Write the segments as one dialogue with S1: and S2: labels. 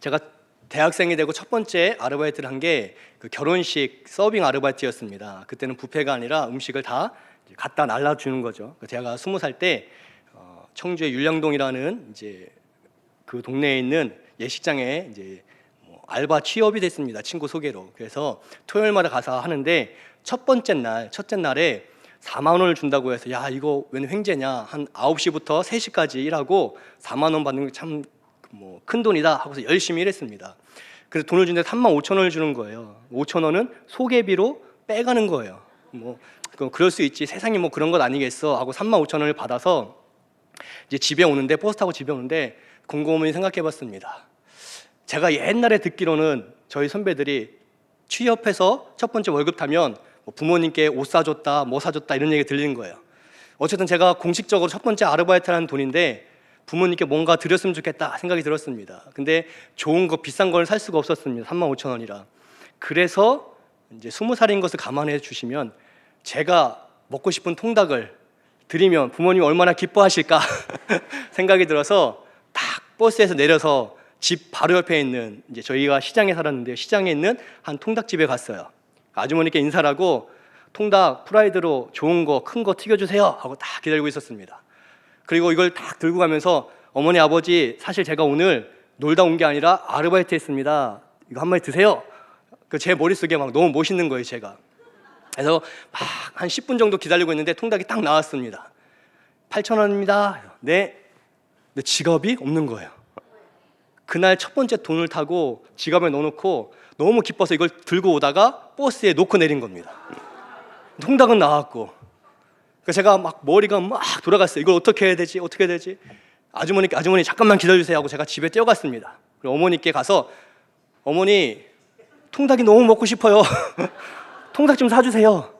S1: 제가 대학생이 되고 첫 번째 아르바이트를 한 게 그 결혼식 서빙 아르바이트였습니다. 그때는 뷔페가 아니라 음식을 다 갖다 날라주는 거죠. 제가 20살 때 청주의 율량동이라는 이제 그 동네에 있는 예식장에 이제 알바 취업이 됐습니다. 친구 소개로. 그래서 토요일마다 가서 하는데 첫째 날에 4만 원을 준다고 해서 야 이거 웬 횡재냐, 한 9시부터 3시까지 일하고 4만 원 받는 게 참 큰 돈이다 하고서 열심히 일했습니다. 그래서 돈을 주는데 3만 5천 원을 주는 거예요. 5천 원은 소개비로 빼가는 거예요. 그럴 수 있지, 세상에 뭐 그런 것 아니겠어 하고 3만 5천 원을 받아서 이제 집에 오는데, 버스 타고 집에 오는데 곰곰이 생각해봤습니다. 제가 옛날에 듣기로는 저희 선배들이 취업해서 첫 번째 월급 타면 부모님께 옷 사줬다, 뭐 사줬다 이런 얘기 들리는 거예요. 어쨌든 제가 공식적으로 첫 번째 아르바이트라는 돈인데 부모님께 뭔가 드렸으면 좋겠다 생각이 들었습니다. 근데 좋은 거, 비싼 걸 살 수가 없었습니다. 3만 5천 원이라. 그래서 이제 20살인 것을 감안해 주시면 제가 먹고 싶은 통닭을 드리면 부모님이 얼마나 기뻐하실까 생각이 들어서 딱 버스에서 내려서 집 바로 옆에 있는, 이제 저희가 시장에 살았는데요, 시장에 있는 한 통닭집에 갔어요. 아주머니께 인사를 하고 통닭 프라이드로 좋은 거, 큰 거 튀겨주세요 하고 딱 기다리고 있었습니다. 그리고 이걸 딱 들고 가면서 어머니, 아버지, 사실 제가 오늘 놀다 온 게 아니라 아르바이트 했습니다. 이거 한 마리 드세요. 제 머릿속에 막 너무 멋있는 거예요, 제가. 그래서 막 한 10분 정도 기다리고 있는데 통닭이 딱 나왔습니다. 8,000원입니다. 네. 근데 지갑이 없는 거예요. 그날 첫 번째 돈을 타고 지갑에 넣어놓고 너무 기뻐서 이걸 들고 오다가 버스에 놓고 내린 겁니다. 통닭은 나왔고. 제가 막 머리가 막 돌아갔어요. 이걸 어떻게 해야 되지? 어떻게 해야 되지? 아주머니 잠깐만 기다려주세요 하고 제가 집에 뛰어갔습니다. 그리고 어머니께 가서 어머니, 통닭이 너무 먹고 싶어요. 통닭 좀 사주세요.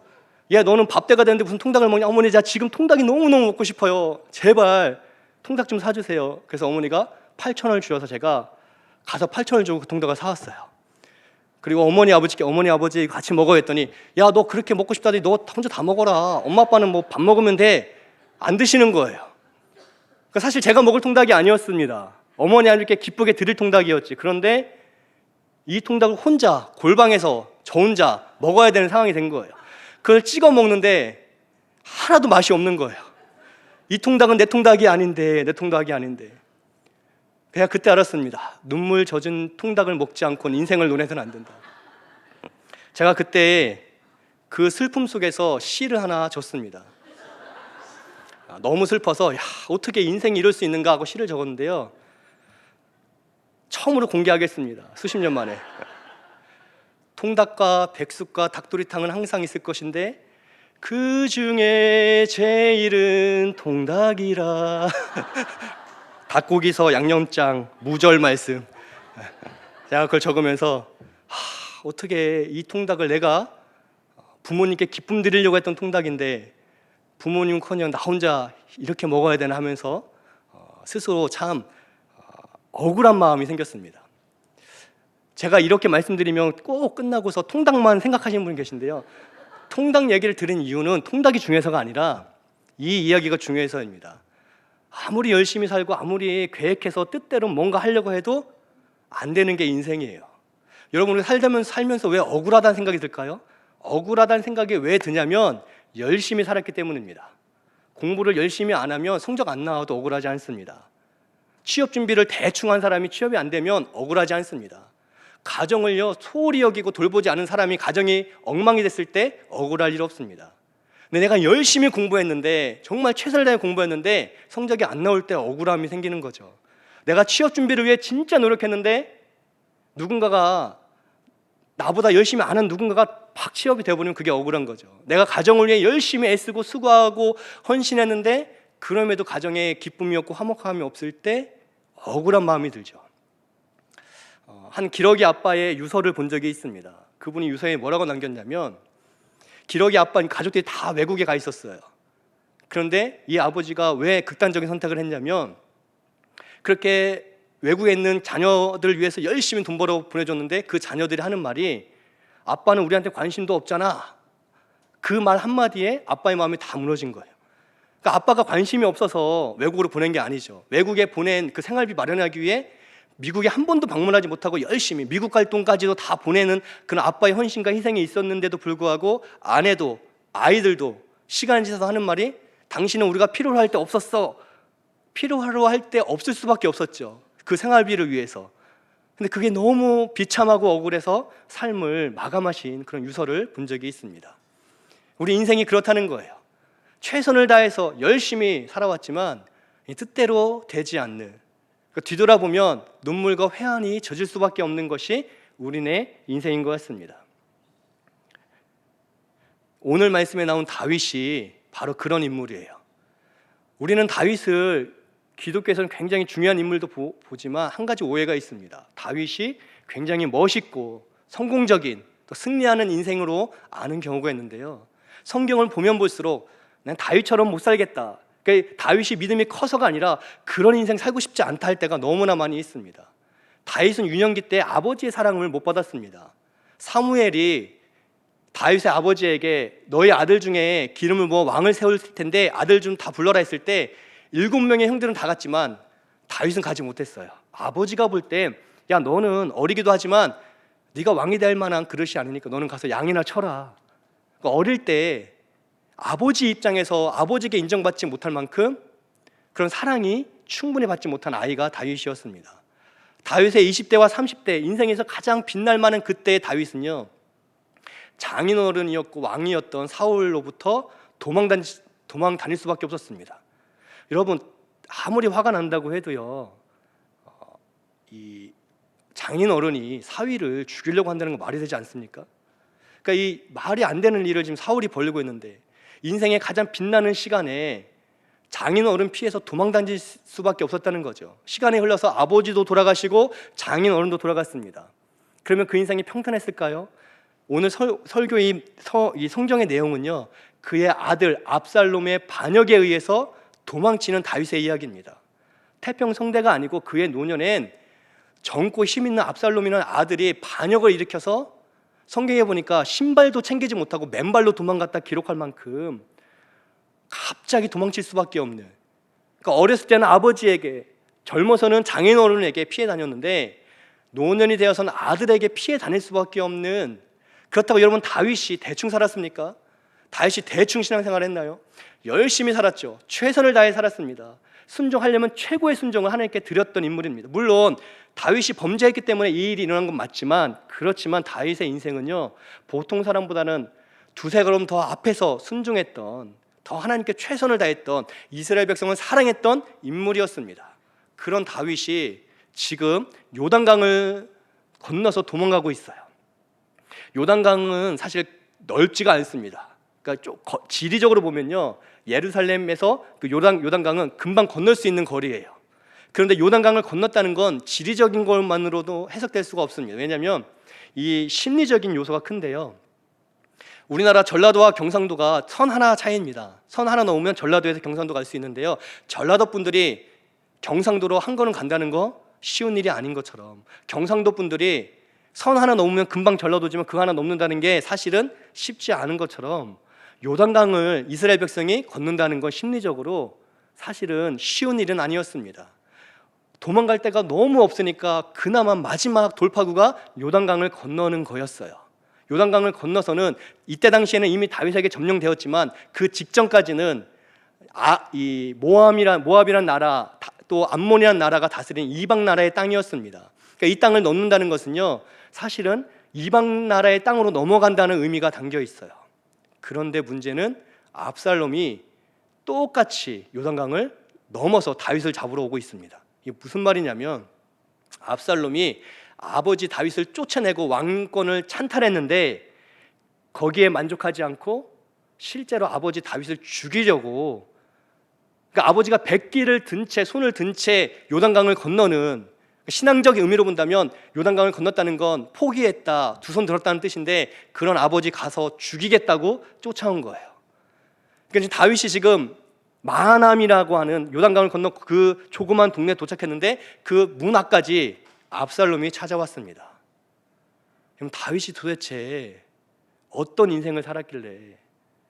S1: 야, 너는 밥때가 되는데 무슨 통닭을 먹냐? 어머니, 나 지금 통닭이 너무너무 먹고 싶어요. 제발 통닭 좀 사주세요. 그래서 어머니가 8,000원을 주셔서 제가 가서 8,000원을 주고 그 통닭을 사왔어요. 그리고 어머니, 아버지 같이 먹어 했더니 야, 너 그렇게 먹고 싶다더니 너 혼자 다 먹어라. 엄마, 아빠는 뭐 밥 먹으면 돼. 안 드시는 거예요. 사실 제가 먹을 통닭이 아니었습니다. 어머니한테 기쁘게 드릴 통닭이었지. 그런데 이 통닭을 혼자 골방에서 저 혼자 먹어야 되는 상황이 된 거예요. 그걸 찍어 먹는데 하나도 맛이 없는 거예요. 이 통닭은 내 통닭이 아닌데. 그냥 그때 알았습니다. 눈물 젖은 통닭을 먹지 않고는 인생을 논해서는 안 된다. 제가 그때 그 슬픔 속에서 시를 하나 적습니다. 너무 슬퍼서 야, 어떻게 인생이 이럴 수 있는가 하고 시를 적었는데요, 처음으로 공개하겠습니다. 수십 년 만에. 통닭과 백숙과 닭도리탕은 항상 있을 것인데 그 중에 제일은 통닭이라. 닭고기서 양념장, 무절 말씀. 제가 그걸 적으면서 어떻게 이 통닭을, 내가 부모님께 기쁨 드리려고 했던 통닭인데 부모님은커녕 나 혼자 이렇게 먹어야 되나 하면서 스스로 참 억울한 마음이 생겼습니다. 제가 이렇게 말씀드리면 꼭 끝나고서 통닭만 생각하시는 분이 계신데요, 통닭 얘기를 들은 이유는 통닭이 중요해서가 아니라 이 이야기가 중요해서입니다. 아무리 열심히 살고 아무리 계획해서 뜻대로 뭔가 하려고 해도 안 되는 게 인생이에요. 여러분, 우리 살면서 왜 억울하다는 생각이 들까요? 억울하다는 생각이 왜 드냐면 열심히 살았기 때문입니다. 공부를 열심히 안 하면 성적 안 나와도 억울하지 않습니다. 취업 준비를 대충 한 사람이 취업이 안 되면 억울하지 않습니다. 가정을요 소홀히 여기고 돌보지 않은 사람이 가정이 엉망이 됐을 때 억울할 일 없습니다. 근데 내가 열심히 공부했는데, 정말 최선을 다해 공부했는데 성적이 안 나올 때 억울함이 생기는 거죠. 내가 취업 준비를 위해 진짜 노력했는데 누군가가, 나보다 열심히 안 한 누군가가 팍 취업이 되어버리면 그게 억울한 거죠. 내가 가정을 위해 열심히 애쓰고 수고하고 헌신했는데 그럼에도 가정에 기쁨이 없고 화목함이 없을 때 억울한 마음이 들죠. 한 기러기 아빠의 유서를 본 적이 있습니다. 그분이 유서에 뭐라고 남겼냐면, 기러기 아빠 가족들이 다 외국에 가 있었어요. 그런데 이 아버지가 왜 극단적인 선택을 했냐면, 그렇게 외국에 있는 자녀들을 위해서 열심히 돈 벌어 보내줬는데 그 자녀들이 하는 말이 아빠는 우리한테 관심도 없잖아. 그 말 한마디에 아빠의 마음이 다 무너진 거예요. 그러니까 아빠가 관심이 없어서 외국으로 보낸 게 아니죠. 외국에 보낸 그 생활비 마련하기 위해 미국에 한 번도 방문하지 못하고 열심히 미국 갈 돈까지도 다 보내는 그런 아빠의 헌신과 희생이 있었는데도 불구하고 아내도 아이들도 시간이 지나서 하는 말이 당신은 우리가 필요로 할 때 없었어. 필요로 할 때 없을 수밖에 없었죠. 그 생활비를 위해서. 근데 그게 너무 비참하고 억울해서 삶을 마감하신 그런 유서를 본 적이 있습니다. 우리 인생이 그렇다는 거예요. 최선을 다해서 열심히 살아왔지만 뜻대로 되지 않는, 뒤돌아보면 눈물과 회한이 젖을 수밖에 없는 것이 우리네 인생인 것 같습니다. 오늘 말씀에 나온 다윗이 바로 그런 인물이에요. 우리는 다윗을 기독교에서는 굉장히 중요한 인물도 보지만 한 가지 오해가 있습니다. 다윗이 굉장히 멋있고 성공적인, 또 승리하는 인생으로 아는 경우가 있는데요, 성경을 보면 볼수록 난 다윗처럼 못 살겠다, 그러니까 다윗이 믿음이 커서가 아니라 그런 인생 살고 싶지 않다 할 때가 너무나 많이 있습니다. 다윗은 유년기 때 아버지의 사랑을 못 받았습니다. 사무엘이 다윗의 아버지에게 너희 아들 중에 기름을 부어 왕을 세울 텐데 아들 좀 다 불러라 했을 때 7명의 형들은 다 갔지만 다윗은 가지 못했어요. 아버지가 볼 때 야, 너는 어리기도 하지만 네가 왕이 될 만한 그릇이 아니니까 너는 가서 양이나 쳐라. 그러니까 어릴 때 아버지 입장에서 아버지에게 인정받지 못할 만큼 그런 사랑이 충분히 받지 못한 아이가 다윗이었습니다. 다윗의 20대와 30대 인생에서 가장 빛날 만한 그때의 다윗은요, 장인어른이었고 왕이었던 사울로부터 도망 다닐 수밖에 없었습니다. 여러분, 아무리 화가 난다고 해도요, 이 장인어른이 사위를 죽이려고 한다는 거 말이 되지 않습니까? 그러니까 이 말이 안 되는 일을 지금 사울이 벌이고 있는데 인생의 가장 빛나는 시간에 장인어른 피해서 도망 다닐 수밖에 없었다는 거죠. 시간이 흘러서 아버지도 돌아가시고 장인어른도 돌아갔습니다. 그러면 그 인생이 평탄했을까요? 오늘 설교의 이 성경의 내용은요, 그의 아들 압살롬의 반역에 의해서 도망치는 다윗의 이야기입니다. 태평성대가 아니고 그의 노년엔 젊고 힘있는 압살롬이라는 아들이 반역을 일으켜서 성경에 보니까 신발도 챙기지 못하고 맨발로 도망갔다 기록할 만큼 갑자기 도망칠 수밖에 없는, 그러니까 어렸을 때는 아버지에게, 젊어서는 장인어른에게 피해 다녔는데 노년이 되어서는 아들에게 피해 다닐 수밖에 없는, 그렇다고 여러분 다윗이 대충 살았습니까? 다윗이 대충 신앙생활을 했나요? 열심히 살았죠. 최선을 다해 살았습니다. 순종하려면 최고의 순종을 하나님께 드렸던 인물입니다. 물론 다윗이 범죄했기 때문에 이 일이 일어난 건 맞지만, 그렇지만 다윗의 인생은요, 보통 사람보다는 두세 걸음 더 앞에서 순종했던, 더 하나님께 최선을 다했던, 이스라엘 백성을 사랑했던 인물이었습니다. 그런 다윗이 지금 요단강을 건너서 도망가고 있어요. 요단강은 사실 넓지가 않습니다. 그러니까 지리적으로 보면요, 예루살렘에서 그 요단강은 금방 건널 수 있는 거리예요. 그런데 요단강을 건넜다는 건 지리적인 것만으로도 해석될 수가 없습니다. 왜냐하면 이 심리적인 요소가 큰데요, 우리나라 전라도와 경상도가 선 하나 차이입니다. 선 하나 넘으면 전라도에서 경상도 갈 수 있는데요, 전라도 분들이 경상도로 한 걸음 간다는 거 쉬운 일이 아닌 것처럼, 경상도 분들이 선 하나 넘으면 금방 전라도지만 그 하나 넘는다는 게 사실은 쉽지 않은 것처럼, 요단강을 이스라엘 백성이 건넌다는 건 심리적으로 사실은 쉬운 일은 아니었습니다. 도망갈 데가 너무 없으니까 그나마 마지막 돌파구가 요단강을 건너는 거였어요. 요단강을 건너서는 이때 당시에는 이미 다윗에게 점령되었지만 그 직전까지는 이 모압이란 나라, 또 암몬이란 나라가 다스린 이방 나라의 땅이었습니다. 그러니까 이 땅을 넘는다는 것은요, 사실은 이방 나라의 땅으로 넘어간다는 의미가 담겨 있어요. 그런데 문제는 압살롬이 똑같이 요단강을 넘어서 다윗을 잡으러 오고 있습니다. 이게 무슨 말이냐면, 압살롬이 아버지 다윗을 쫓아내고 왕권을 찬탈했는데 거기에 만족하지 않고 실제로 아버지 다윗을 죽이려고, 그러니까 아버지가 백기를 든 채, 손을 든 채 요단강을 건너는, 신앙적인 의미로 본다면 요단강을 건넜다는 건 포기했다, 두 손 들었다는 뜻인데, 그런 아버지 가서 죽이겠다고 쫓아온 거예요. 그러니까 지금 다윗이 지금 마하남이라고 하는 요단강을 건너 그 조그만 동네에 도착했는데 그 문 앞까지 압살롬이 찾아왔습니다. 그럼 다윗이 도대체 어떤 인생을 살았길래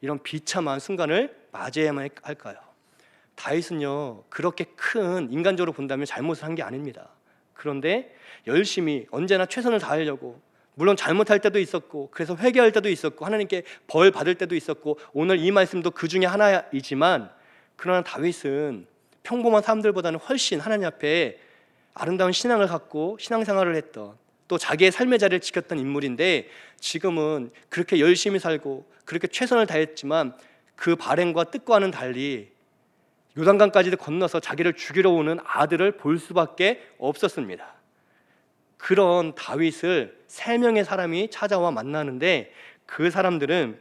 S1: 이런 비참한 순간을 맞이해야만 할까요? 다윗은요, 그렇게 큰, 인간적으로 본다면 잘못을 한 게 아닙니다. 그런데 열심히 언제나 최선을 다하려고, 물론 잘못할 때도 있었고 그래서 회개할 때도 있었고 하나님께 벌 받을 때도 있었고 오늘 이 말씀도 그 중에 하나이지만, 그러나 다윗은 평범한 사람들보다는 훨씬 하나님 앞에 아름다운 신앙을 갖고 신앙생활을 했던, 또 자기의 삶의 자리를 지켰던 인물인데, 지금은 그렇게 열심히 살고 그렇게 최선을 다했지만 그 발행과 뜻과는 달리 요단강까지도 건너서 자기를 죽이러 오는 아들을 볼 수밖에 없었습니다. 그런 다윗을 3명의 사람이 찾아와 만나는데, 그 사람들은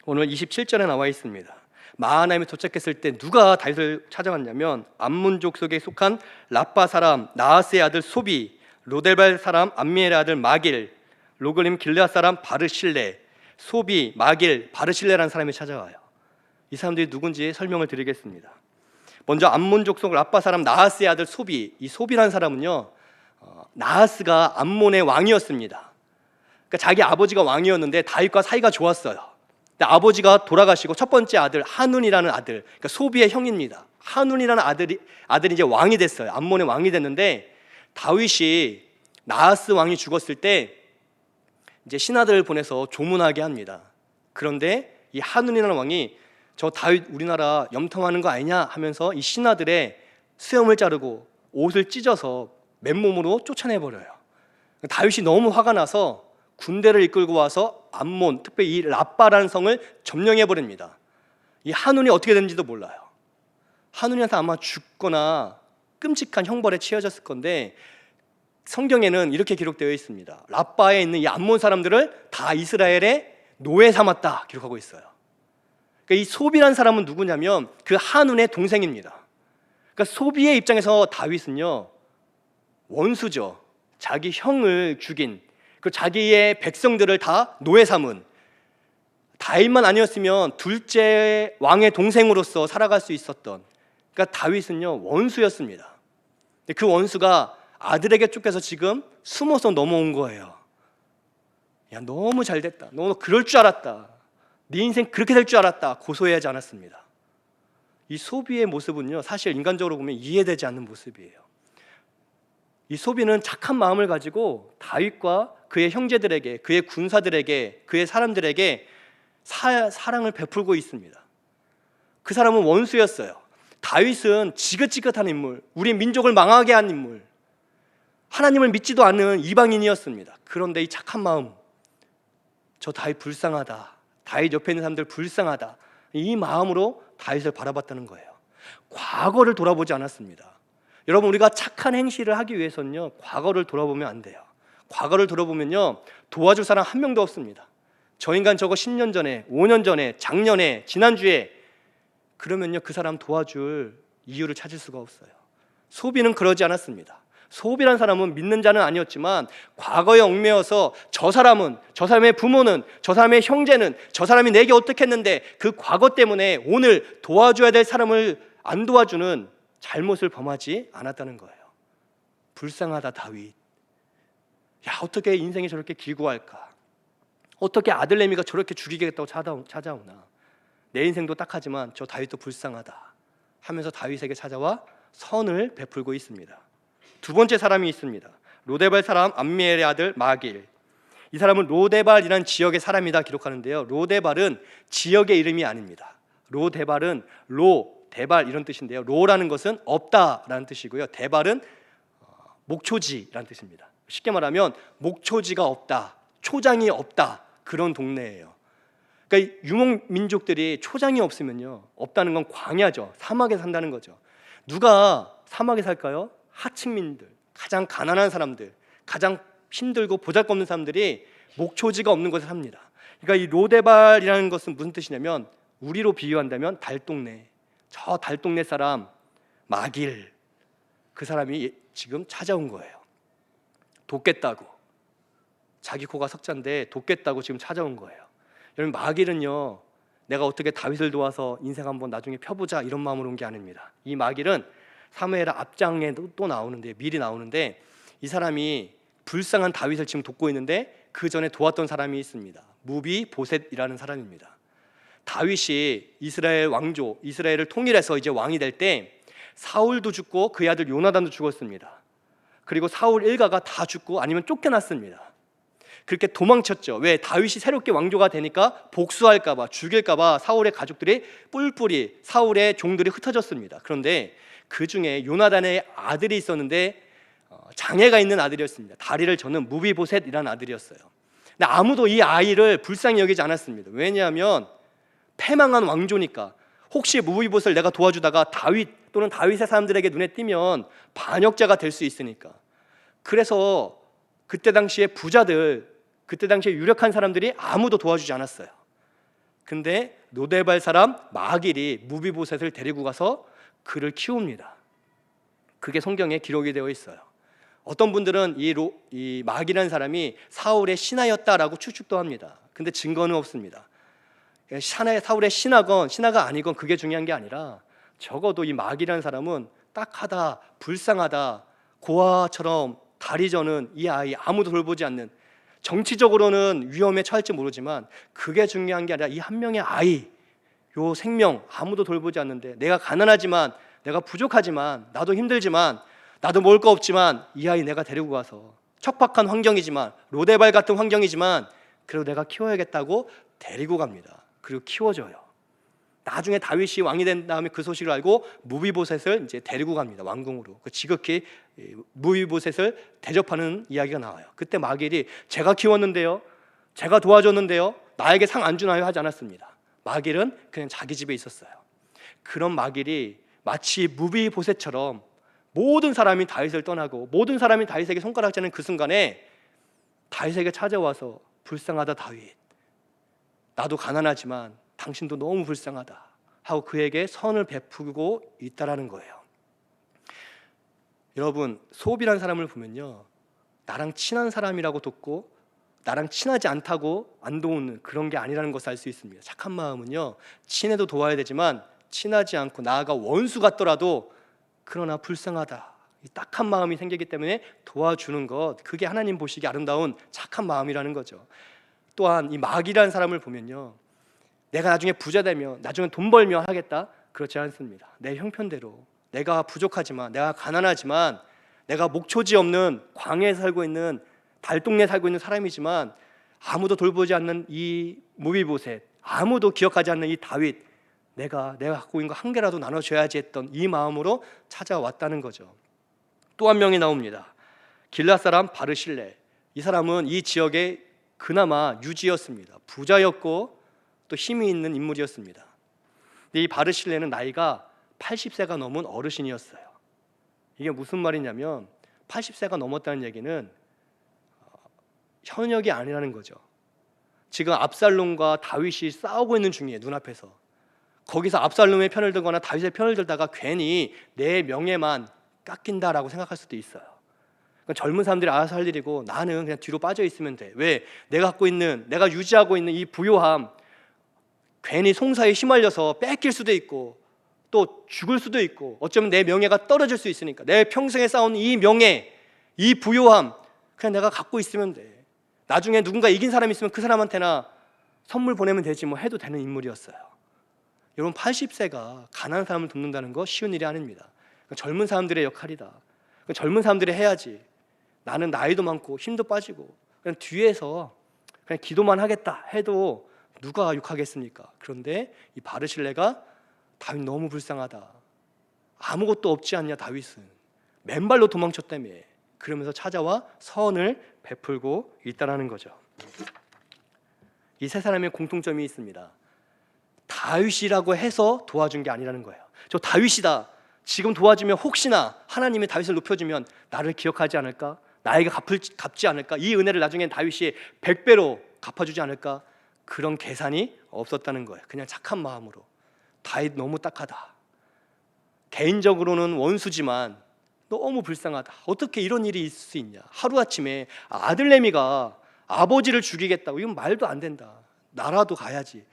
S1: 오늘 27절에 나와 있습니다. 마하나임에 도착했을 때 누가 다윗을 찾아왔냐면, 암몬 족속에 속한 라빠 사람 나하스의 아들 소비, 로데발 사람 암미엘의 아들 마길, 로글림 길르앗 사람 바르실레, 소비, 마길, 바르실레라는 사람이 찾아와요. 이 사람들이 누군지 설명을 드리겠습니다. 먼저 암몬 족속 라빠 사람 나하스의 아들 소비. 이 소비라는 사람은요, 나하스가 암몬의 왕이었습니다. 그러니까 자기 아버지가 왕이었는데 다윗과 사이가 좋았어요. 근데 아버지가 돌아가시고 첫 번째 아들 하눈이라는 아들, 그러니까 소비의 형입니다. 하눈이라는 아들이 이제 왕이 됐어요. 암몬의 왕이 됐는데, 다윗이 나하스 왕이 죽었을 때 이제 신하들을 보내서 조문하게 합니다. 그런데 이 하눈이라는 왕이 저 다윗 우리나라 염통하는 거 아니냐 하면서 이 신하들의 수염을 자르고 옷을 찢어서 맨몸으로 쫓아내버려요. 다윗이 너무 화가 나서 군대를 이끌고 와서 암몬, 특별히 이 라빠라는 성을 점령해버립니다. 이 하눈이 어떻게 됐는지도 몰라요. 하눈이한테 아마 죽거나 끔찍한 형벌에 치여졌을 건데, 성경에는 이렇게 기록되어 있습니다. 라빠에 있는 이 암몬 사람들을 다 이스라엘의 노예 삼았다 기록하고 있어요. 그러니까 이 소비라는 사람은 누구냐면 그 하눈의 동생입니다. 그러니까 소비의 입장에서 다윗은요, 원수죠. 자기 형을 죽인, 그 자기의 백성들을 다 노예 삼은, 다윗만 아니었으면 둘째 왕의 동생으로서 살아갈 수 있었던, 그러니까 다윗은요 원수였습니다. 근데 그 원수가 아들에게 쫓겨서 지금 숨어서 넘어온 거예요. 야, 너무 잘됐다, 너 그럴 줄 알았다, 네 인생 그렇게 될 줄 알았다 고소해하지 않았습니다. 이 소비의 모습은요 사실 인간적으로 보면 이해되지 않는 모습이에요. 이 소비는 착한 마음을 가지고 다윗과 그의 형제들에게, 그의 군사들에게, 그의 사람들에게 사랑을 베풀고 있습니다. 그 사람은 원수였어요. 다윗은 지긋지긋한 인물, 우리 민족을 망하게 한 인물, 하나님을 믿지도 않는 이방인이었습니다. 그런데 이 착한 마음, 저 다윗 불쌍하다, 다윗 옆에 있는 사람들 불쌍하다, 이 마음으로 다윗을 바라봤다는 거예요. 과거를 돌아보지 않았습니다. 여러분, 우리가 착한 행실을 하기 위해서는요 과거를 돌아보면 안 돼요. 과거를 돌아보면요 도와줄 사람 한 명도 없습니다. 저 인간 저거 10년 전에, 5년 전에, 작년에, 지난주에, 그러면요 그 사람 도와줄 이유를 찾을 수가 없어요. 소비는 그러지 않았습니다. 소비란 사람은 믿는 자는 아니었지만 과거에 얽매여서 저 사람의 부모는, 저 사람의 형제는, 저 사람이 내게 어떻게 했는데 그 과거 때문에 오늘 도와줘야 될 사람을 안 도와주는 잘못을 범하지 않았다는 거예요. 불쌍하다 다윗. 야, 어떻게 인생이 저렇게 길고 할까? 어떻게 아들내미가 저렇게 죽이겠다고 찾아오나? 내 인생도 딱하지만 저 다윗도 불쌍하다 하면서 다윗에게 찾아와 선을 베풀고 있습니다. 두 번째 사람이 있습니다. 로데발 사람 암미엘의 아들 마길. 이 사람은 로데발이라는 지역의 사람이다 기록하는데요, 로데발은 지역의 이름이 아닙니다. 로데발은 대발 이런 뜻인데요, 로라는 것은 없다라는 뜻이고요, 대발은 목초지라는 뜻입니다. 쉽게 말하면 목초지가 없다, 초장이 없다, 그런 동네예요. 그러니까 유목민족들이 초장이 없으면요, 없다는 건 광야죠. 사막에 산다는 거죠. 누가 사막에 살까요? 하층민들, 가장 가난한 사람들, 가장 힘들고 보잘것없는 사람들이 목초지가 없는 곳에 삽니다. 그러니까 이 로데발이라는 것은 무슨 뜻이냐면, 우리로 비유한다면 달동네, 저 달동네 사람 마길, 그 사람이 지금 찾아온 거예요. 돕겠다고, 자기 코가 석자인데 돕겠다고 지금 찾아온 거예요. 여러분, 마길은요 내가 어떻게 다윗을 도와서 인생 한번 나중에 펴보자 이런 마음으로 온 게 아닙니다. 이 마길은 사무엘 앞장에 또 나오는데, 미리 나오는데, 이 사람이 불쌍한 다윗을 지금 돕고 있는데 그 전에 도왔던 사람이 있습니다. 무비 보셋이라는 사람입니다. 다윗이 이스라엘 왕조, 이스라엘을 통일해서 이제 왕이 될 때 사울도 죽고 그의 아들 요나단도 죽었습니다. 그리고 사울 일가가 다 죽고 아니면 쫓겨났습니다. 그렇게 도망쳤죠. 왜? 다윗이 새롭게 왕조가 되니까 복수할까 봐, 죽일까 봐 사울의 가족들이 뿔뿔이, 사울의 종들이 흩어졌습니다. 그런데 그 중에 요나단의 아들이 있었는데 장애가 있는 아들이었습니다. 다리를 저는 무비보셋이라는 아들이었어요. 근데 아무도 이 아이를 불쌍히 여기지 않았습니다. 왜냐하면 패망한 왕조니까 혹시 무비보셋을 내가 도와주다가 다윗 또는 다윗의 사람들에게 눈에 띄면 반역자가 될 수 있으니까. 그래서 그때 당시에 부자들, 그때 당시에 유력한 사람들이 아무도 도와주지 않았어요. 근데 로데발 사람 마길이 무비보셋을 데리고 가서 그를 키웁니다. 그게 성경에 기록이 되어 있어요. 어떤 분들은 이 마길이라는 사람이 사울의 신하였다라고 추측도 합니다. 근데 증거는 없습니다. 사울의 신하건 신하가 아니건 그게 중요한 게 아니라 적어도 이 마길이라는 사람은 딱하다, 불쌍하다, 고아처럼 다리 저는 이 아이, 아무도 돌보지 않는, 정치적으로는 위험에 처할지 모르지만 그게 중요한 게 아니라 이 한 명의 아이, 요 생명 아무도 돌보지 않는데, 내가 가난하지만, 내가 부족하지만, 나도 힘들지만, 나도 먹을 거 없지만 이 아이 내가 데리고 가서, 척박한 환경이지만, 로데발 같은 환경이지만 그래도 내가 키워야겠다고 데리고 갑니다. 그리고 키워줘요. 나중에 다윗이 왕이 된 다음에 그 소식을 알고 무비보셋을 이제 데리고 갑니다. 왕궁으로. 지극히 무비보셋을 대접하는 이야기가 나와요. 그때 마길이 제가 키웠는데요, 제가 도와줬는데요, 나에게 상 안 주나요? 하지 않았습니다. 마길은 그냥 자기 집에 있었어요. 그런 마길이 마치 무비보셋처럼 모든 사람이 다윗을 떠나고 모든 사람이 다윗에게 손가락질하는 그 순간에 다윗에게 찾아와서 불쌍하다 다윗, 나도 가난하지만 당신도 너무 불쌍하다 하고 그에게 선을 베푸고 있다라는 거예요. 여러분, 소비라는 사람을 보면요, 나랑 친한 사람이라고 돕고 나랑 친하지 않다고 안 도우는 그런 게 아니라는 것을 알 수 있습니다. 착한 마음은요, 친해도 도와야 되지만 친하지 않고 나아가 원수 같더라도 그러나 불쌍하다, 이 딱한 마음이 생기기 때문에 도와주는 것, 그게 하나님 보시기 아름다운 착한 마음이라는 거죠. 또한 이 마귀라는 사람을 보면요, 내가 나중에 부자 되면, 나중에 돈 벌면 하겠다, 그렇지 않습니다. 내 형편대로, 내가 부족하지만, 내가 가난하지만, 내가 목초지 없는 광야에 살고 있는, 달동네에 살고 있는 사람이지만 아무도 돌보지 않는 이 무비보셋, 아무도 기억하지 않는 이 다윗, 내가 갖고 있는 거 한 개라도 나눠줘야지 했던 이 마음으로 찾아왔다는 거죠. 또 한 명이 나옵니다. 길앗 사람 바르실레. 이 사람은 이 지역의 그나마 유지였습니다. 부자였고 또 힘이 있는 인물이었습니다. 근데 이 바르실레는 나이가 80세가 넘은 어르신이었어요. 이게 무슨 말이냐면 80세가 넘었다는 얘기는 현역이 아니라는 거죠. 지금 압살롬과 다윗이 싸우고 있는 중이에요, 눈앞에서. 거기서 압살롬의 편을 들거나 다윗의 편을 들다가 괜히 내 명예만 깎인다라고 생각할 수도 있어요. 그러니까 젊은 사람들이 알아서 할 일이고 나는 그냥 뒤로 빠져 있으면 돼. 왜? 내가 갖고 있는, 내가 유지하고 있는 이 부요함, 괜히 송사에 휘말려서 뺏길 수도 있고 또 죽을 수도 있고, 어쩌면 내 명예가 떨어질 수 있으니까 내 평생에 쌓은 이 명예, 이 부요함 그냥 내가 갖고 있으면 돼. 나중에 누군가 이긴 사람이 있으면 그 사람한테나 선물 보내면 되지 뭐 해도 되는 인물이었어요. 여러분, 80세가 가난한 사람을 돕는다는 거 쉬운 일이 아닙니다. 젊은 사람들의 역할이다. 젊은 사람들이 해야지. 나는 나이도 많고 힘도 빠지고 그냥 뒤에서 그냥 기도만 하겠다 해도 누가 욕하겠습니까? 그런데 이 바르실레가 다윗 너무 불쌍하다, 아무것도 없지 않냐 다윗은, 맨발로 도망쳤다며, 그러면서 찾아와 선을 베풀고 있다라는 거죠. 이 세 사람의 공통점이 있습니다. 다윗이라고 해서 도와준 게 아니라는 거예요. 저 다윗이다, 지금 도와주면 혹시나 하나님이 다윗을 높여주면 나를 기억하지 않을까, 나에게 갚지 않을까, 이 은혜를 나중에 다윗이 100배로 갚아주지 않을까, 그런 계산이 없었다는 거예요. 그냥 착한 마음으로. 다윗 너무 딱하다, 개인적으로는 원수지만 너무 불쌍하다, 어떻게 이런 일이 있을 수 있냐, 하루아침에 아들내미가 아버지를 죽이겠다고, 이건 말도 안 된다, 나라도 가야지.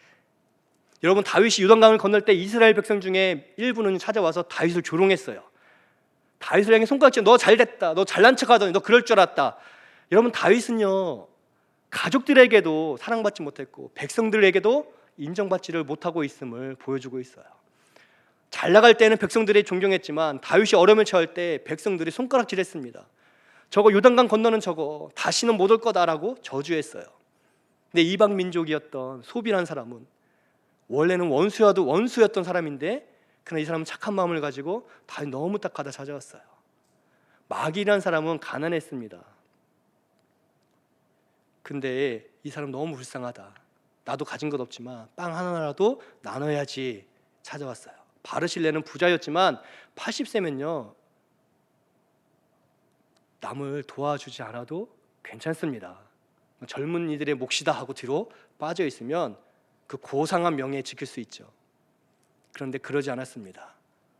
S1: 여러분, 다윗이 요단강을 건널 때 이스라엘 백성 중에 일부는 찾아와서 다윗을 조롱했어요. 다윗을 향해 손가락질, 너 잘됐다, 너 잘난 척하더니 너 그럴 줄 알았다. 여러분, 다윗은요, 가족들에게도 사랑받지 못했고 백성들에게도 인정받지를 못하고 있음을 보여주고 있어요. 잘 나갈 때는 백성들이 존경했지만 다윗이 어려움을 처할 때 백성들이 손가락질했습니다. 저거 요단강 건너는 저거 다시는 못 올 거다라고 저주했어요. 근데 이방 민족이었던 소비라는 사람은 원래는 원수였던 사람인데 그러나 이 사람은 착한 마음을 가지고 다윗 너무 딱하다 찾아왔어요. 마귀라는 사람은 가난했습니다. 근데 이 사람 너무 불쌍하다. 나도 가진 것 없지만 빵 하나라도 나눠야지 찾아왔어요. 바르실레는 부자였지만 80세면요 남을 도와주지 않아도 괜찮습니다. 젊은 이들의 몫이다 하고 뒤로 빠져 있으면 그 고상한 명예에 지킬 수 있죠. 그런데 그러지 않았습니다.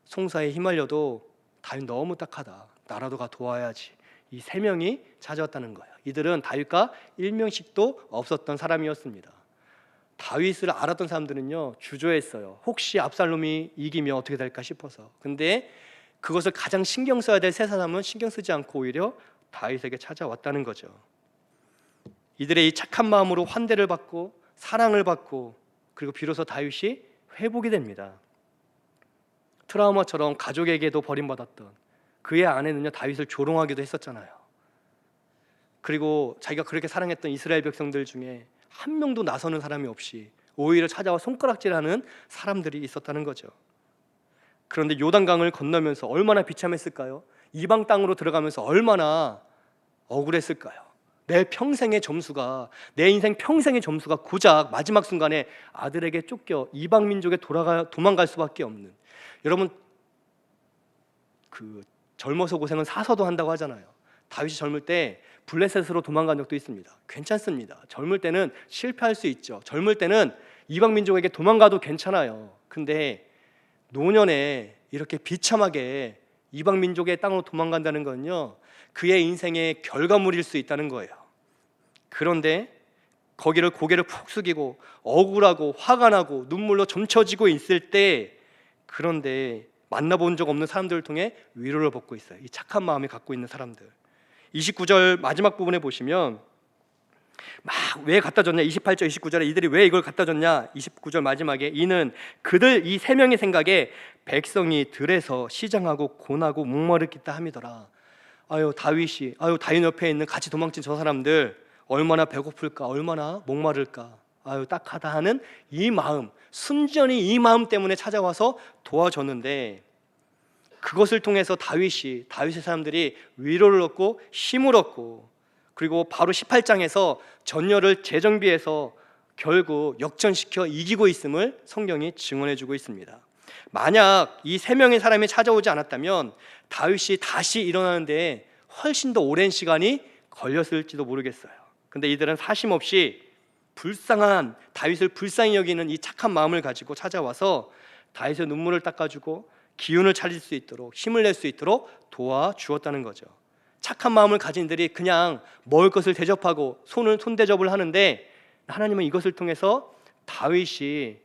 S1: 송사에 휘말려도 다윗 너무 딱하다. 나라도 가 도와야지. 이 세 명이 찾아왔다는 거예요. 이들은 다윗과 일명씩도 없었던 사람이었습니다. 다윗을 알았던 사람들은요 주저했어요. 혹시 압살롬이 이기면 어떻게 될까 싶어서. 근데 그것을 가장 신경 써야 될 세 사람은 신경 쓰지 않고 오히려 다윗에게 찾아왔다는 거죠. 이들의 이 착한 마음으로 환대를 받고 사랑을 받고 그리고 비로소 다윗이 회복이 됩니다. 트라우마처럼 가족에게도 버림받았던 그의 아내는요 다윗을 조롱하기도 했었잖아요. 그리고 자기가 그렇게 사랑했던 이스라엘 백성들 중에 한 명도 나서는 사람이 없이 오히려 찾아와 손가락질하는 사람들이 있었다는 거죠. 그런데 요단강을 건너면서 얼마나 비참했을까요? 이방 땅으로 들어가면서 얼마나 억울했을까요? 내 인생 평생의 점수가 고작 마지막 순간에 아들에게 쫓겨 이방 민족에 도망갈 수밖에 없는. 여러분 그 젊어서 고생은 사서도 한다고 하잖아요. 다윗이 젊을 때 블레셋으로 도망간 적도 있습니다. 괜찮습니다. 젊을 때는 실패할 수 있죠. 젊을 때는 이방 민족에게 도망가도 괜찮아요. 근데 노년에 이렇게 비참하게 이방 민족의 땅으로 도망간다는 건요 그의 인생의 결과물일 수 있다는 거예요. 그런데 거기를 고개를 푹 숙이고 억울하고 화가 나고 눈물로 점쳐지고 있을 때 그런데 만나본 적 없는 사람들을 통해 위로를 받고 있어요. 이 착한 마음을 갖고 있는 사람들. 29절 마지막 부분에 보시면 막 왜 갖다 줬냐 28절 29절에 이들이 왜 이걸 갖다 줬냐 29절 마지막에 이는 그들 이 세 명의 생각에 백성이 들에서 시장하고 고나고 목마르겠다 함이더라. 다윗 옆에 있는 같이 도망친 저 사람들 얼마나 배고플까 얼마나 목마를까 딱하다 하는 이 마음 순전히 이 마음 때문에 찾아와서 도와줬는데 그것을 통해서 다윗의 사람들이 위로를 얻고 힘을 얻고 그리고 바로 18장에서 전열을 재정비해서 결국 역전시켜 이기고 있음을 성경이 증언해주고 있습니다. 만약 이 세 명의 사람이 찾아오지 않았다면 다윗이 다시 일어나는데 훨씬 더 오랜 시간이 걸렸을지도 모르겠어요. 근데 이들은 사심없이 다윗을 불쌍히 여기는 이 착한 마음을 가지고 찾아와서 다윗의 눈물을 닦아주고 기운을 차릴 수 있도록 힘을 낼 수 있도록 도와주었다는 거죠. 착한 마음을 가진 이들이 그냥 먹을 것을 대접하고 손대접을 하는데 하나님은 이것을 통해서 다윗이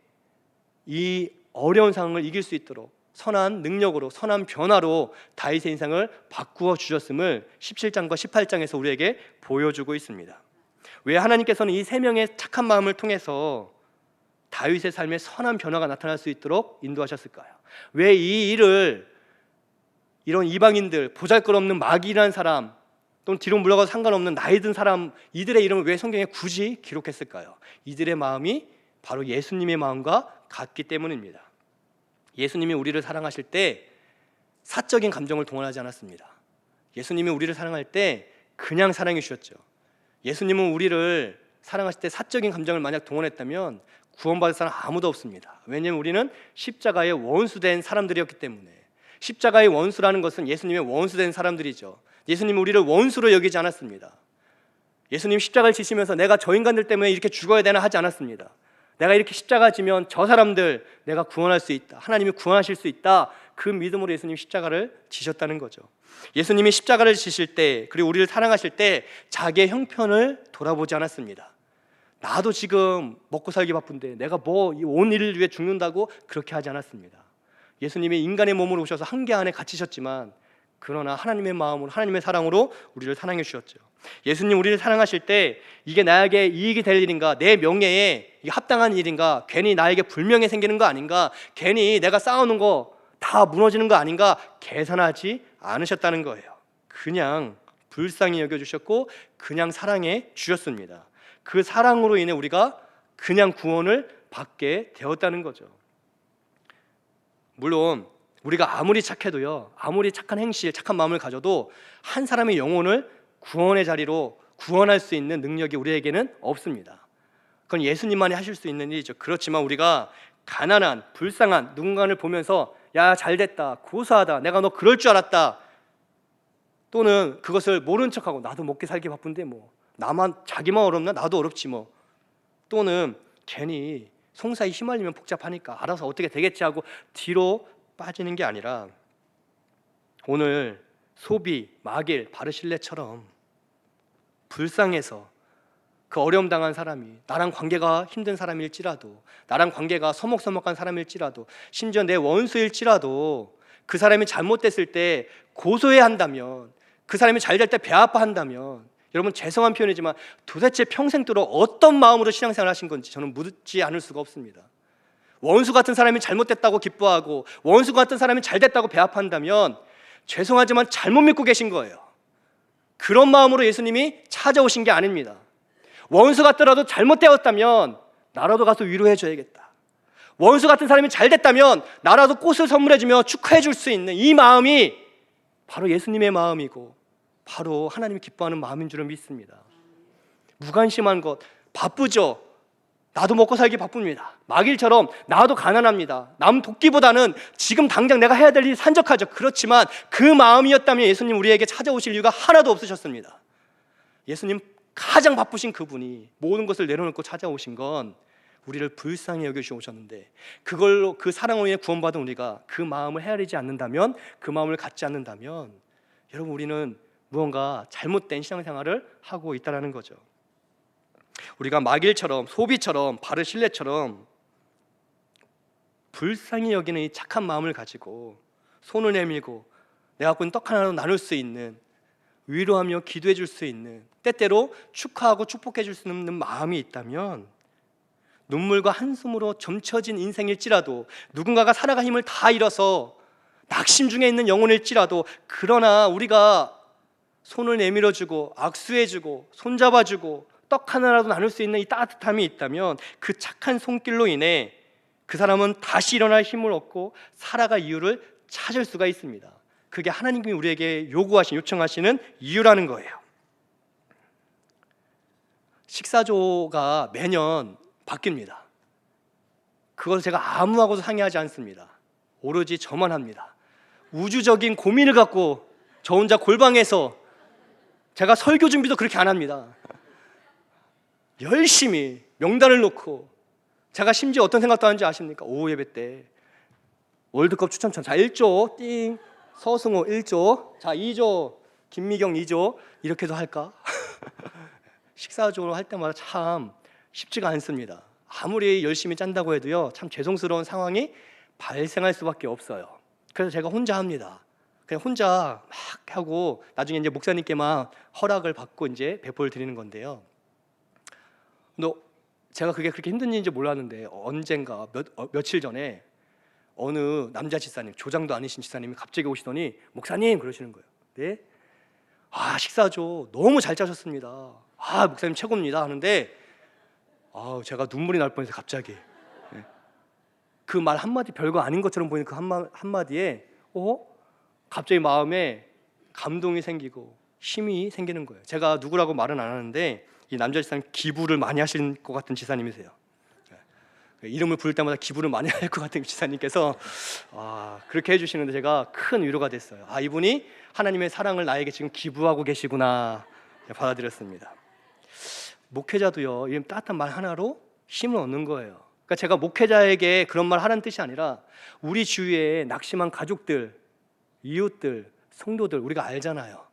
S1: 이 어려운 상황을 이길 수 있도록 선한 능력으로 선한 변화로 다윗의 인생을 바꾸어 주셨음을 17장과 18장에서 우리에게 보여주고 있습니다. 왜 하나님께서는 이 세 명의 착한 마음을 통해서 다윗의 삶에 선한 변화가 나타날 수 있도록 인도하셨을까요? 왜 이 일을 이런 이방인들 보잘것없는 마귀라는 사람 또는 뒤로 물러가도 상관없는 나이 든 사람 이들의 이름을 왜 성경에 굳이 기록했을까요? 이들의 마음이 바로 예수님의 마음과 같기 때문입니다. 예수님이 우리를 사랑하실 때 사적인 감정을 동원하지 않았습니다. 예수님이 우리를 사랑할 때 그냥 사랑해 주셨죠. 예수님은 우리를 사랑하실 때 사적인 감정을 만약 동원했다면 구원받을 사람 아무도 없습니다. 왜냐하면 우리는 십자가의 원수된 사람들이었기 때문에. 십자가의 원수라는 것은 예수님의 원수된 사람들이죠. 예수님은 우리를 원수로 여기지 않았습니다. 예수님 십자가를 지시면서 내가 저 인간들 때문에 이렇게 죽어야 되나 하지 않았습니다. 내가 이렇게 십자가 지면 저 사람들 내가 구원할 수 있다, 하나님이 구원하실 수 있다, 그 믿음으로 예수님 십자가를 지셨다는 거죠. 예수님이 십자가를 지실 때 그리고 우리를 사랑하실 때 자기의 형편을 돌아보지 않았습니다. 나도 지금 먹고 살기 바쁜데 내가 뭐 온 일을 위해 죽는다고 그렇게 하지 않았습니다. 예수님이 인간의 몸으로 오셔서 한계 안에 갇히셨지만 그러나 하나님의 마음으로 하나님의 사랑으로 우리를 사랑해 주셨죠. 예수님 우리를 사랑하실 때 이게 나에게 이익이 될 일인가, 내 명예에 이게 합당한 일인가, 괜히 나에게 불명예 생기는 거 아닌가, 괜히 내가 쌓아놓은 거 다 무너지는 거 아닌가 계산하지 않으셨다는 거예요. 그냥 불쌍히 여겨주셨고 그냥 사랑해 주셨습니다. 그 사랑으로 인해 우리가 그냥 구원을 받게 되었다는 거죠. 물론 우리가 아무리 착해도요, 아무리 착한 행실, 착한 마음을 가져도 한 사람의 영혼을 구원의 자리로 구원할 수 있는 능력이 우리에게는 없습니다. 그건 예수님만이 하실 수 있는 일이죠. 그렇지만 우리가 가난한, 불쌍한 누군가를 보면서 야, 잘됐다, 고사하다, 내가 너 그럴 줄 알았다, 또는 그것을 모른 척하고 나도 먹기 살기 바쁜데 뭐 나만, 자기만 어렵나 나도 어렵지 뭐, 또는 괜히 송사에 휘말리면 복잡하니까 알아서 어떻게 되겠지 하고 뒤로 빠지는 게 아니라 오늘 소비, 마길, 바르실레처럼 불쌍해서 그 어려움 당한 사람이 나랑 관계가 힘든 사람일지라도, 나랑 관계가 서먹서먹한 사람일지라도, 심지어 내 원수일지라도 그 사람이 잘못됐을 때 고소해야 한다면, 그 사람이 잘 될 때 배 아파한다면, 여러분 죄송한 표현이지만 도대체 평생도록 어떤 마음으로 신앙생활을 하신 건지 저는 묻지 않을 수가 없습니다. 원수 같은 사람이 잘못됐다고 기뻐하고 원수 같은 사람이 잘됐다고 배 아파한다면 죄송하지만 잘못 믿고 계신 거예요. 그런 마음으로 예수님이 찾아오신 게 아닙니다. 원수 같더라도 잘못되었다면 나라도 가서 위로해 줘야겠다, 원수 같은 사람이 잘됐다면 나라도 꽃을 선물해주며 축하해 줄 수 있는 이 마음이 바로 예수님의 마음이고 바로 하나님이 기뻐하는 마음인 줄을 믿습니다. 무관심한 것, 바쁘죠? 나도 먹고 살기 바쁩니다. 마길처럼 나도 가난합니다. 남 돕기보다는 지금 당장 내가 해야 될 일이 산적하죠. 그렇지만 그 마음이었다면 예수님 우리에게 찾아오실 이유가 하나도 없으셨습니다. 예수님 가장 바쁘신 그분이 모든 것을 내려놓고 찾아오신 건 우리를 불쌍히 여겨주시고 오셨는데, 그걸로 그 사랑으로 인해 구원받은 우리가 그 마음을 헤아리지 않는다면, 그 마음을 갖지 않는다면 여러분 우리는 무언가 잘못된 신앙생활을 하고 있다는 거죠. 우리가 마길처럼, 소비처럼, 바르실레처럼 불쌍히 여기는 이 착한 마음을 가지고 손을 내밀고 내 갖고 있는 떡 하나로 나눌 수 있는, 위로하며 기도해 줄 수 있는, 때때로 축하하고 축복해 줄 수 있는 마음이 있다면, 눈물과 한숨으로 점쳐진 인생일지라도, 누군가가 살아갈 힘을 다 잃어서 낙심 중에 있는 영혼일지라도, 그러나 우리가 손을 내밀어주고 악수해주고 손잡아주고 떡 하나라도 나눌 수 있는 이 따뜻함이 있다면, 그 착한 손길로 인해 그 사람은 다시 일어날 힘을 얻고 살아갈 이유를 찾을 수가 있습니다. 그게 하나님이 우리에게 요청하시는 이유라는 거예요. 식사조가 매년 바뀝니다. 그것을 제가 아무하고도 상의하지 않습니다. 오로지 저만 합니다. 우주적인 고민을 갖고 저 혼자 골방에서, 제가 설교 준비도 그렇게 안 합니다. 열심히 명단을 놓고, 제가 심지어 어떤 생각도 하는지 아십니까? 오후 예배 때 월드컵 추첨전, 자 1조 띵, 서승호 1조, 자 2조 김미경 2조, 이렇게도 할까? 식사적으로 할 때마다 참 쉽지가 않습니다. 아무리 열심히 짠다고 해도요, 참 죄송스러운 상황이 발생할 수밖에 없어요. 그래서 제가 혼자 합니다. 그냥 혼자 막 하고 나중에 이제 목사님께만 허락을 받고 이제 배포를 드리는 건데요. 제가 그게 그렇게 힘든 일인지 몰랐는데 언젠가 며칠 전에 어느 남자 지사님, 조장도 아니신 지사님이 갑자기 오시더니 목사님 그러시는 거예요. 네? 아, 식사죠. 너무 잘 짜셨습니다. 아, 목사님 최고입니다 하는데, 제가 눈물이 날 뻔해서 갑자기 그 말 한마디 별거 아닌 것처럼 보이는 그 한마디에 갑자기 마음에 감동이 생기고 힘이 생기는 거예요. 제가 누구라고 말은 안 하는데 이 남자 지사님 기부를 많이 하실 것 같은 지사님이세요. 이름을 부를 때마다 기부를 많이 할 것 같은 지사님께서 그렇게 해주시는데 제가 큰 위로가 됐어요. 이분이 하나님의 사랑을 나에게 지금 기부하고 계시구나 받아들였습니다. 목회자도요, 이런 따뜻한 말 하나로 힘을 얻는 거예요. 그러니까 제가 목회자에게 그런 말 하라는 뜻이 아니라 우리 주위에 낙심한 가족들, 이웃들, 성도들 우리가 알잖아요.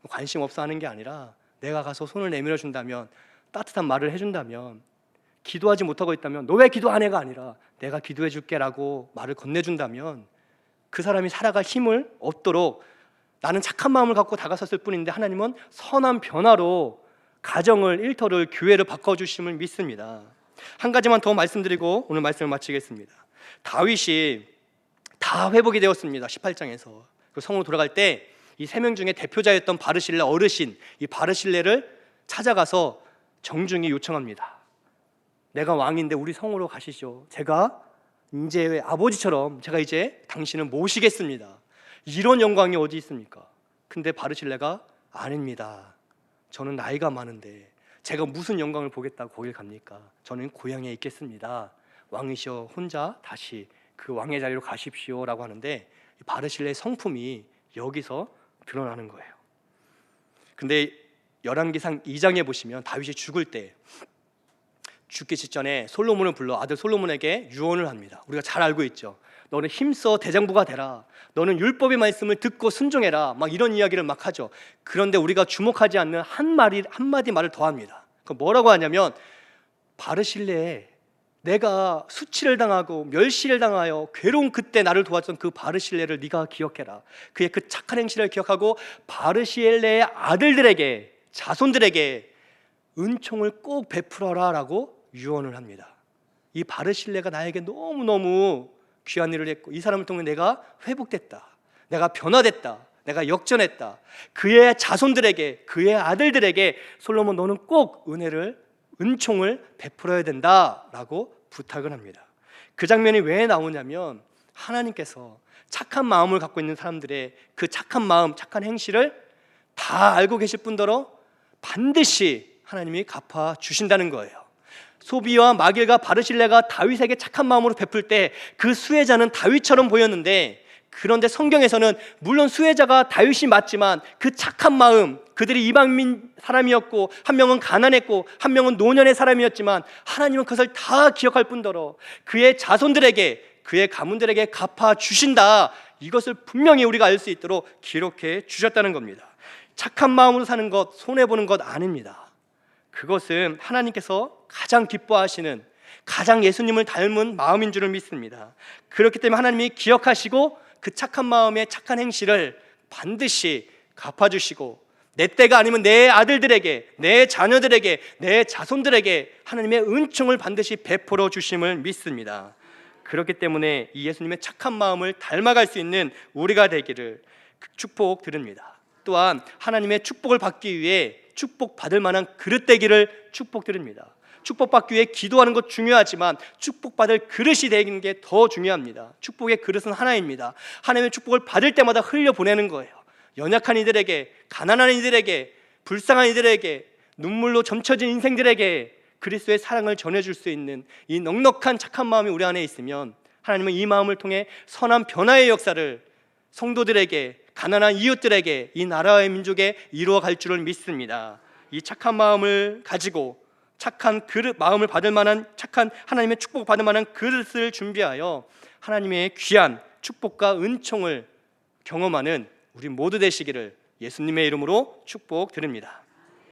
S1: 관심 없어 하는 게 아니라 내가 가서 손을 내밀어 준다면, 따뜻한 말을 해준다면, 기도하지 못하고 있다면 너 왜 기도 안 해가 아니라 내가 기도해 줄게 라고 말을 건네준다면 그 사람이 살아갈 힘을 얻도록 나는 착한 마음을 갖고 다가섰을 뿐인데 하나님은 선한 변화로 가정을, 일터를, 교회를 바꿔주심을 믿습니다. 한 가지만 더 말씀드리고 오늘 말씀을 마치겠습니다. 다윗이 다 회복이 되었습니다. 18장에서 그 성으로 돌아갈 때 이 세 명 중에 대표자였던 바르실레 어르신, 이 바르실레를 찾아가서 정중히 요청합니다. 내가 왕인데 우리 성으로 가시죠. 제가 이제 아버지처럼 제가 이제 당신을 모시겠습니다. 이런 영광이 어디 있습니까? 근데 바르실레가 아닙니다. 저는 나이가 많은데 제가 무슨 영광을 보겠다고 거길 갑니까? 저는 고향에 있겠습니다. 왕이시여 혼자 다시 그 왕의 자리로 가십시오라고 하는데 바르실레의 성품이 여기서 드러나는 거예요. 근데 열왕기상 2장에 보시면 다윗이 죽을 때 죽기 직전에 솔로몬을 불러 아들 솔로몬에게 유언을 합니다. 우리가 잘 알고 있죠. 너는 힘써 대장부가 되라. 너는 율법의 말씀을 듣고 순종해라. 막 이런 이야기를 막 하죠. 그런데 우리가 주목하지 않는 한마디 말을 더합니다. 그 뭐라고 하냐면 바르실레에 내가 수치를 당하고 멸시를 당하여 괴로운 그때 나를 도왔던 그 바르실레를 네가 기억해라. 그의 그 착한 행실을 기억하고 바르실레의 아들들에게 자손들에게 은총을 꼭 베풀어라 라고 유언을 합니다. 이 바르실레가 나에게 너무너무 귀한 일을 했고 이 사람을 통해 내가 회복됐다, 내가 변화됐다, 내가 역전했다. 그의 자손들에게, 그의 아들들에게 솔로몬 너는 꼭 은총을 베풀어야 된다라고 부탁을 합니다. 그 장면이 왜 나오냐면 하나님께서 착한 마음을 갖고 있는 사람들의 그 착한 마음, 착한 행실을 다 알고 계실 뿐더러 반드시 하나님이 갚아 주신다는 거예요. 소비와 마길과 바르실레가 다윗에게 착한 마음으로 베풀 때 그 수혜자는 다윗처럼 보였는데, 그런데 성경에서는 물론 수혜자가 다윗이 맞지만 그 착한 마음, 그들이 이방민 사람이었고 한 명은 가난했고 한 명은 노년의 사람이었지만 하나님은 그것을 다 기억할 뿐더러 그의 자손들에게, 그의 가문들에게 갚아 주신다, 이것을 분명히 우리가 알 수 있도록 기록해 주셨다는 겁니다. 착한 마음으로 사는 것, 손해보는 것 아닙니다. 그것은 하나님께서 가장 기뻐하시는, 가장 예수님을 닮은 마음인 줄을 믿습니다. 그렇기 때문에 하나님이 기억하시고 그 착한 마음의 착한 행실을 반드시 갚아주시고 내 때가 아니면 내 아들들에게, 내 자녀들에게, 내 자손들에게 하나님의 은총을 반드시 베풀어 주심을 믿습니다. 그렇기 때문에 이 예수님의 착한 마음을 닮아갈 수 있는 우리가 되기를 축복드립니다. 또한 하나님의 축복을 받기 위해 축복받을 만한 그릇 되기를 축복드립니다. 축복받기 위해 기도하는 것 중요하지만 축복받을 그릇이 되는 게 더 중요합니다. 축복의 그릇은 하나입니다. 하나님의 축복을 받을 때마다 흘려보내는 거예요. 연약한 이들에게, 가난한 이들에게, 불쌍한 이들에게, 눈물로 점쳐진 인생들에게 그리스도의 사랑을 전해줄 수 있는 이 넉넉한 착한 마음이 우리 안에 있으면 하나님은 이 마음을 통해 선한 변화의 역사를 성도들에게, 가난한 이웃들에게, 이 나라의 민족에 이루어 갈 줄을 믿습니다. 이 착한 마음을 가지고 착한 마음을 받을 만한, 착한 하나님의 축복 받을 만한 그릇을 준비하여 하나님의 귀한 축복과 은총을 경험하는 우리 모두 되시기를 예수님의 이름으로 축복드립니다.